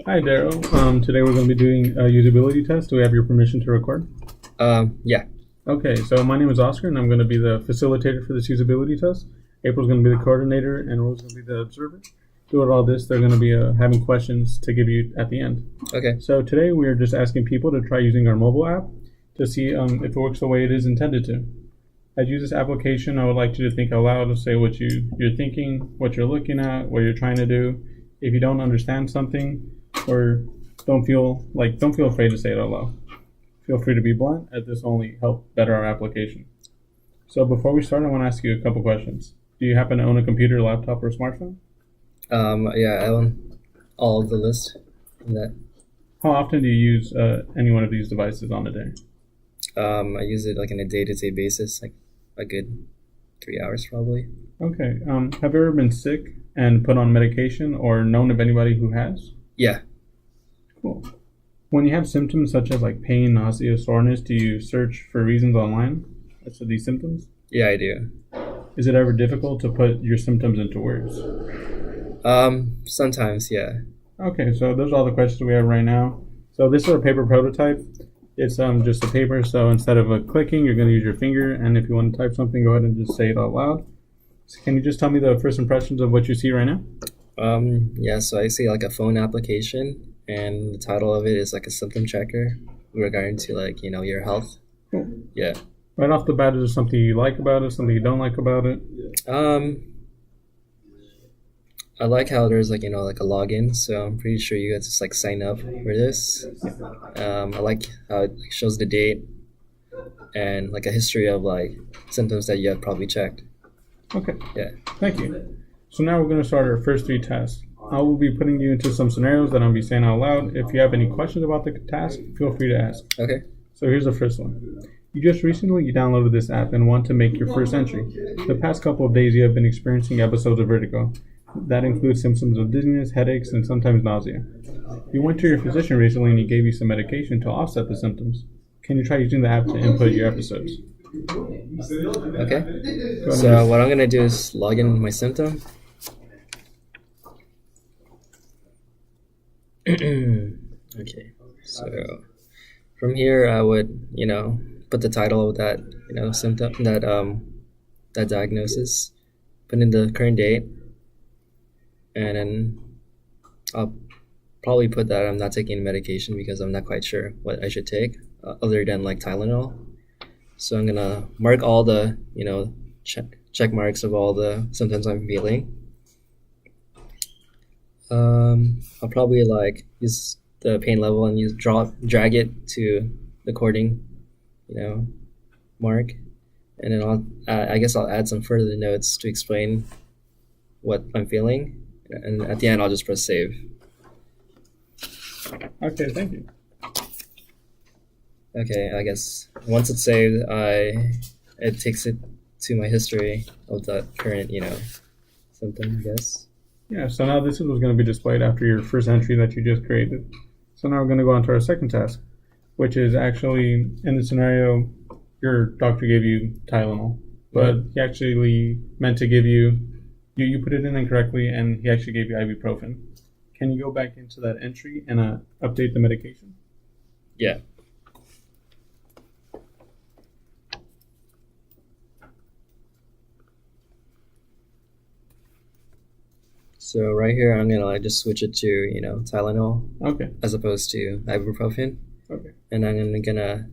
Hi, Daryl. Today we're going to be doing a usability test. Do we have your permission to record? Yeah. Okay, so my name is Oscar, and I'm going to be the facilitator for this usability test. April's going to be the coordinator, and Rose going to be the observer. Throughout all this, they're going to be having questions to give you at the end. Okay. So today we are just asking people to try using our mobile app to see if it works the way it is intended to. As you use this application, I would like you to think out loud to say what you're thinking, what you're looking at, what you're trying to do. If you don't understand something, or don't feel afraid to say it out loud. Feel free to be blunt, as this only help better our application. So before we start, I want to ask you a couple questions. Do you happen to own a computer, laptop, or smartphone? Yeah, I own all of the list in that. How often do you use any one of these devices on a day? I use it like on a day-to-day basis, like a good 3 hours probably. Okay. Have you ever been sick and put on medication, or known of anybody who has? Yeah. Cool. When you have symptoms such as like pain, nausea, soreness, do you search for reasons online as to these symptoms? Yeah, I do. Is it ever difficult to put your symptoms into words? Sometimes, yeah. Okay, so those are all the questions we have right now. So this is a paper prototype. It's just a paper, so instead of clicking, you're going to use your finger, and if you want to type something, go ahead and just say it out loud. So can you just tell me the first impressions of what you see right now? Yeah, so I see like a phone application, and the title of it is like a symptom checker regarding to like, your health. Cool. Yeah. Right off the bat, is there something you like about it, something you don't like about it? I like how there's like, like a login, so I'm pretty sure you guys just like sign up for this. I like how it like, shows the date and like a history of like symptoms that you have probably checked. Okay, Yeah. thank you. So now we're going to start our first three tests. I will be putting you into some scenarios that I'll be saying out loud. If you have any questions about the task, feel free to ask. Okay. So here's the first one. You just recently downloaded this app and want to make your first entry. The past couple of days you have been experiencing episodes of vertigo. That includes symptoms of dizziness, headaches, and sometimes nausea. You went to your physician recently and he gave you some medication to offset the symptoms. Can you try using the app to input your episodes? Okay. So what I'm gonna do is log in my symptom. Okay. So from here, I would, put the title of that, symptom, that diagnosis, put in the current date, and then I'll probably put that I'm not taking medication because I'm not quite sure what I should take, other than like Tylenol. So I'm gonna mark all the, check marks of all the symptoms I'm feeling. I'll probably like use the pain level and drag it to the coding, mark, and then I guess I'll add some further notes to explain what I'm feeling, and at the end I'll just press save. Okay, thank you. Okay, I guess once it's saved, it takes it to my history of that current, symptom, I guess. Yeah, so now this is what's going to be displayed after your first entry that you just created. So now we're going to go on to our second task, which is actually, in the scenario, your doctor gave you Tylenol, but he actually meant to give you put it in incorrectly, and he actually gave you ibuprofen. Can you go back into that entry and update the medication? Yeah. So right here, I'm gonna like just switch it to Tylenol Okay. as opposed to ibuprofen, Okay. and I'm gonna.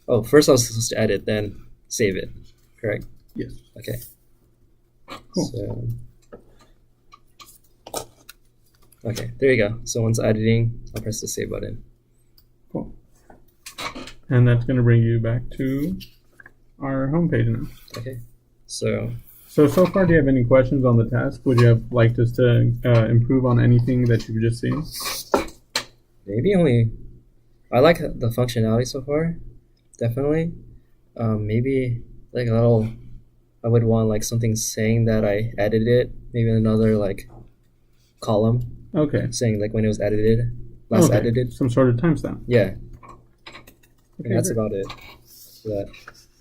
Oh, first I was supposed to edit, then save it. Correct. Yes. Okay. Cool. So. Okay, there you go. So once editing, I'll press the save button. Cool. And that's going to bring you back to our homepage now. Okay. So So far, do you have any questions on the task? Would you have liked us to improve on anything that you've just seen? maybe only. I like the functionality so far. Definitely. Maybe like a little. I would want like something saying that I edited it. Maybe another like column Okay. saying like when it was edited, last Okay. edited. Some sort of timestamp. Yeah, Okay, and that's great. about it. For that.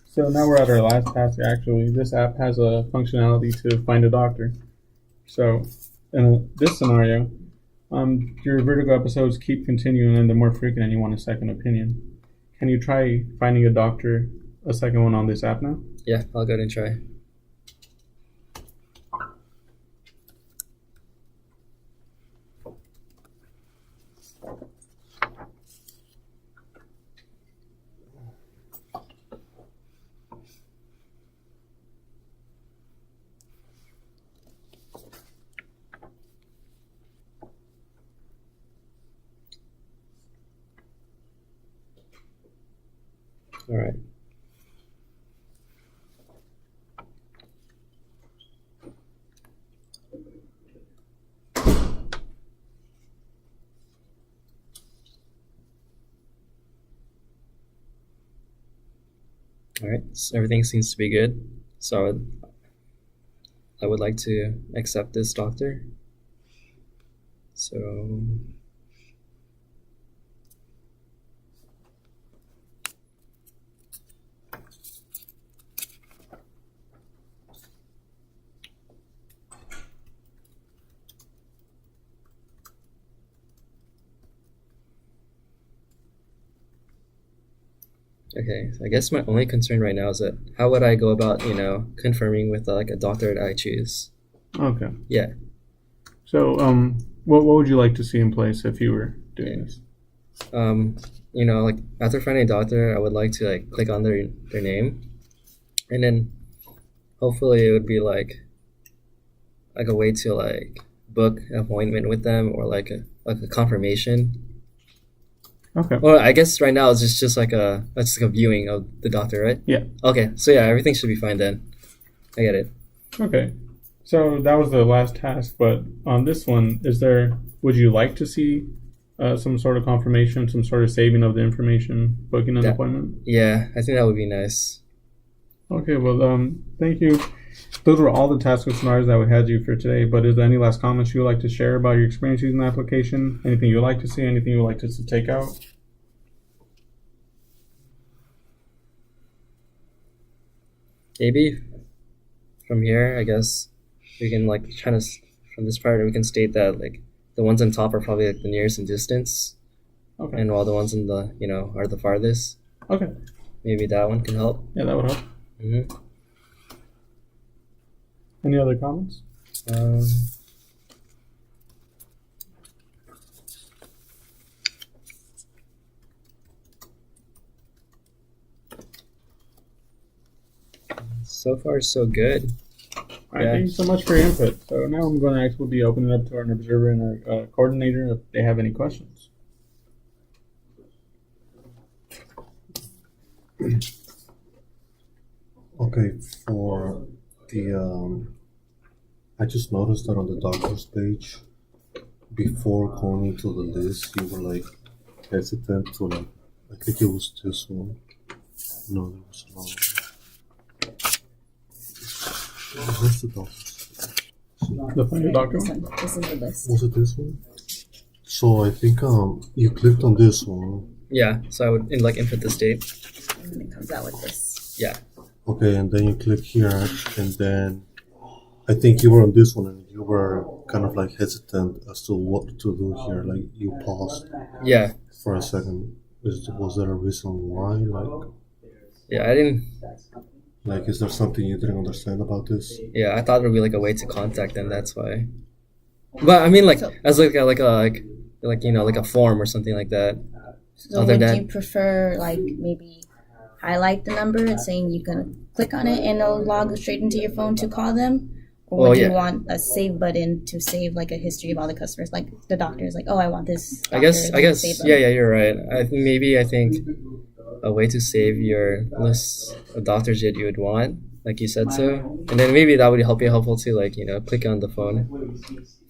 So now we're at our last task. Actually, this app has a functionality to find a doctor. So in this scenario, Your vertigo episodes keep continuing and they're more frequent and you want a second opinion. Can you try finding a second one on this app now? Yeah, I'll go ahead and try. All right. All right. So everything seems to be good. So I would like to accept this doctor. So okay, so I guess my only concern right now is that how would I go about, confirming with like a doctor that I choose? Okay. Yeah. So, what would you like to see in place if you were doing this? Like after finding a doctor, I would like to like click on their name, and then hopefully it would be like a way to like book an appointment with them or like a confirmation. Okay. Well, I guess right now it's just like it's like a viewing of the doctor, right? Yeah. Okay, so yeah, everything should be fine then. I get it. Okay. So that was the last task, but on this one, would you like to see some sort of confirmation, some sort of saving of the information, booking an appointment? Yeah, I think that would be nice. Okay, well, thank you. Those were all the tasks and scenarios that we had you for today, but is there any last comments you would like to share about your experience using the application? Anything you would like to see, anything you would like us to take out? Maybe from here, I guess we can like from this part we can state that like the ones on top are probably like the nearest in distance, Okay. and while the ones in the are the farthest. Okay. Maybe that one can help. Yeah, that would help. Mm-hmm. Any other comments? So far, so good. All right, thank you so much for your input. So now I'm going to actually be opening it up to our observer and our coordinator if they have any questions. Okay, for the I just noticed that on the doctor's page, before going into the list, you were like hesitant to like. I think it was this one. No, there was another one. What's the doctor's? The final doctor? This is the list. Was it this one? So I think you clicked on this one. Yeah, so I would input this date. And then it comes out with this. Yeah. Okay, and then you click here, and then I think you were on this one, and you were kind of like hesitant as to what to do here. Like you paused Yeah. for a second. Was there a reason why? Yeah, I didn't. Like, is there something you didn't understand about this? Yeah, I thought there would be like a way to contact them. That's why. But I mean, like as like a form or something like that. So would you prefer like maybe highlight the number and saying you can click on it and it'll log straight into your phone to call them? Or would you want a save button to save like a history of all the customers? Like the doctor is like, oh, I want this. I guess. Yeah, you're right. I think a way to save your list of doctors that you would want, like you said so, and then maybe that would be helpful to like click on the phone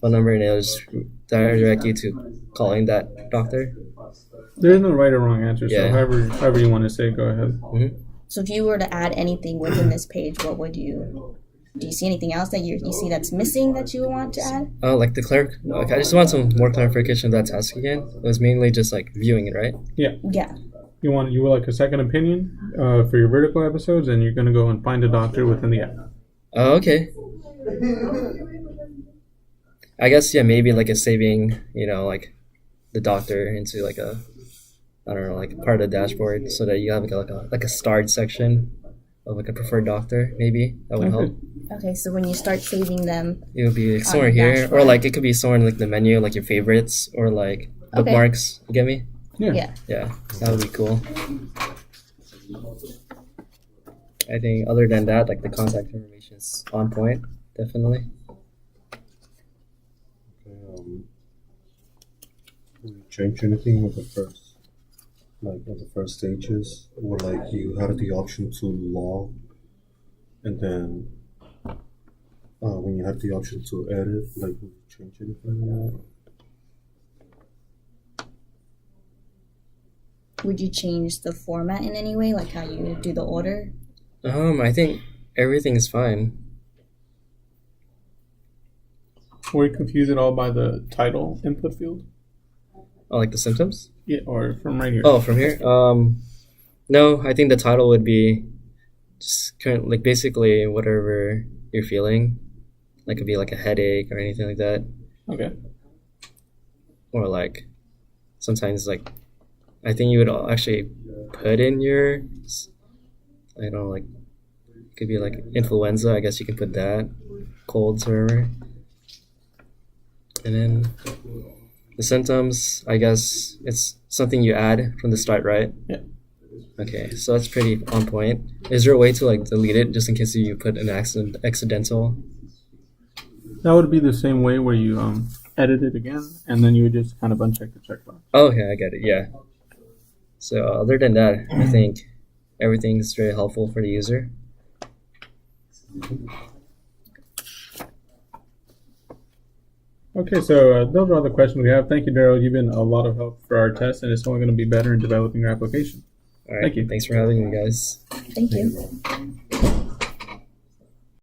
number and it'll just direct you to calling that doctor. There's no right or wrong answer, Yeah. so however you want to say, go ahead. Mm-hmm. So if you were to add anything within this page, what would you? Do you see anything else that you see that's missing that you want to add? Like the I just want some more clarification of that task again. It was mainly just like viewing it, right? Yeah. You would like a second opinion for your vertical episodes, and you're going to go and find a doctor within the app. Oh, okay. I guess, yeah, maybe like a saving, like the doctor into like a, I don't know, like part of the dashboard so that you have like a starred section of like a preferred doctor, maybe that would help. Okay, so when you start saving them, It would be on somewhere the here, or dashboard. like it could be somewhere in like the menu, like your favorites or like Okay. bookmarks. You get me? Yeah. Yeah, that would be cool. I think other than that, like the contact information is on point, definitely. Will you change anything on the first, like on the first stages, where like you had the option to log, and then when you had the option to edit, like will you change anything on that? Would you change the format in any way, like how you do the order? I think everything is fine. Were you confused at all by the title input field? Oh, like the symptoms? Yeah, or from right here. Oh, from here? No, I think the title would be just like basically whatever you're feeling. Like it could be like a headache or anything like that. Okay. Or like sometimes like I think you would actually put in your, I don't know, like it could be like influenza. I guess you can put that, colds or whatever. And then the symptoms, I guess it's something you add from the start, right? Yeah. Okay, so that's pretty on point. Is there a way to like delete it just in case you put an accidental? That would be the same way where you edit it again, and then you would just kind of uncheck the checkbox. Oh, okay, I get it. Yeah. So other than that, I think everything's very helpful for the user. Okay, so those are all the questions we have. Thank you, Daryl. You've been a lot of help for our test, and it's only going to be better in developing your application. All right. Thank you. Thanks for having me, guys. Thank you.